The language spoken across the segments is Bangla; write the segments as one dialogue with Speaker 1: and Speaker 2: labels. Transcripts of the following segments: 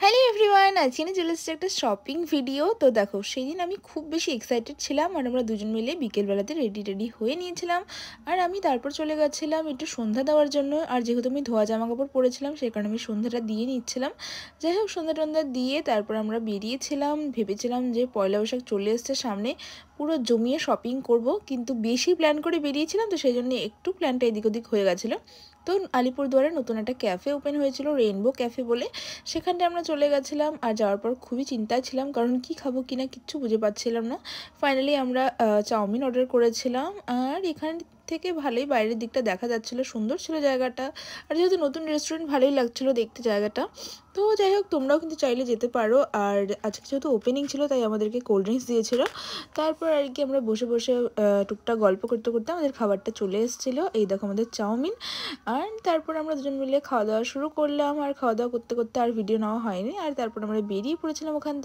Speaker 1: হ্যালো এভরিওয়ান, আজকে না চলে এসেছে একটা শপিং ভিডিও। তো দেখো, সেদিন আমি খুব বেশি এক্সাইটেড ছিলাম আর আমরা দুজন মিলে বিকেলবেলাতে রেডি হয়ে নিয়েছিলাম। আর আমি তারপর চলে গেছিলাম একটু সন্ধ্যা দেওয়ার জন্য। আর যেহেতু আমি ধোয়া জামা কাপড় পরেছিলাম, সেই কারণে আমি সন্ধ্যাটা দিয়ে নিচ্ছিলাম। যাই হোক, সন্ধ্যা টন্ধ্যা দিয়ে তারপর আমরা বেরিয়েছিলাম। ভেবেছিলাম যে পয়লা বৈশাখ চলে এসছে সামনে, পুরো জমিয়ে শপিং করব, কিন্তু বেশি প্ল্যান করে বেরিয়েছিলাম, তো সেই জন্য একটু প্ল্যানটা এদিক ওদিক হয়ে গেছিলো। তো আলিপুরদুয়ারে নতুন একটা ক্যাফে ওপেন হয়েছিল, রেইনবো ক্যাফে বলে। সেখানটায় আমরা চলে গেছিলাম। আর যাওয়ার পর খুবই চিন্তায় ছিলাম, কারণ কি খাবো কিনা কিচ্ছু বুঝে পাচ্ছিলাম না। ফাইনালি আমরা চাউমিন অর্ডার করেছিলাম। আর এখান থেকে ভালোই বাইরের দিকটা দেখা যাচ্ছিলো, সুন্দর ছিল জায়গাটা। আর যেহেতু নতুন রেস্টুরেন্ট, ভালোই লাগছিলো দেখতে জায়গাটা। তো যাই হোক, তোমরাও কিন্তু চাইলে যেতে পারো। আর আজকে যেহেতু ওপেনিং ছিল, তাই আমাদেরকে কোল্ড ড্রিঙ্কস দিয়েছিল। তারপর আর কি আমরা বসে বসে টুকটাক গল্প করতে করতে আমাদের খাবারটা চলে এসেছিলো। এই দেখো আমাদের চাউমিন। আর তারপর আমরা দুজন মিলে খাওয়া দাওয়া শুরু করলাম। আর খাওয়া দাওয়া করতে করতে আর ভিডিও নেওয়া হয়নি। আর তারপর আমরা বেরিয়ে পড়েছিলাম ওখান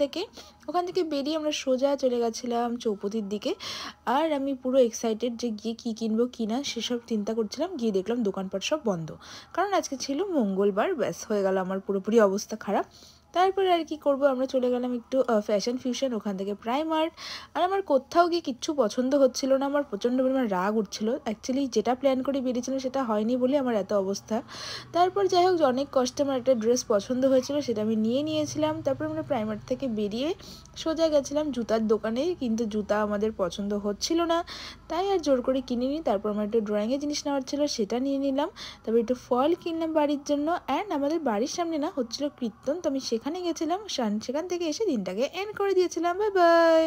Speaker 1: থেকে বেরিয়ে আমরা সোজা চলে গেছিলাম চৌপতির দিকে। আর আমি পুরো এক্সাইটেড যে গিয়ে কী কিনবো কী না সেসব চিন্তা করছিলাম। গিয়ে দেখলাম দোকানপাট সব বন্ধ, কারণ আজকে ছিল মঙ্গলবার। ব্যাস, হয়ে গেল আমার পুরোপুরি অবস্থা খারাপ। তারপরে আর কি করব, আমরা চলে গেলাম একটু ফ্যাশন ফিউশন, ওখান থেকে প্রাইমার্ট। আর আমার কোথাও গিয়ে কিচ্ছু পছন্দ হচ্ছিল না, আমার প্রচণ্ড পরিমাণ রাগ উঠছিল। অ্যাকচুয়ালি যেটা প্ল্যান করে বেরিয়েছিলাম সেটা হয়নি বলে আমার এত অবস্থা। তারপর যাই হোক, অনেক কষ্টে আমার একটা ড্রেস পছন্দ হয়েছিল, সেটা আমি নিয়েছিলাম। তারপর আমরা প্রাইমার্ট থেকে বেরিয়ে সোজা গেছিলাম জুতার দোকানে, কিন্তু জুতা আমাদের পছন্দ হচ্ছিল না, তাই আর জোর করে কিনিনি। তারপর আমার একটু ড্রয়িংয়ের জিনিস নেওয়ার ছিল, সেটা নিয়ে নিলাম। তারপর একটু ফল কিনলাম বাড়ির জন্য। অ্যান্ড আমাদের বাড়ির সামনে না হচ্ছিল কীর্তন, তো আমি সেখানে গেছিলাম। সেখান থেকে এসে দিনটাকে এন্ড করে দিয়েছিলাম। Bye bye.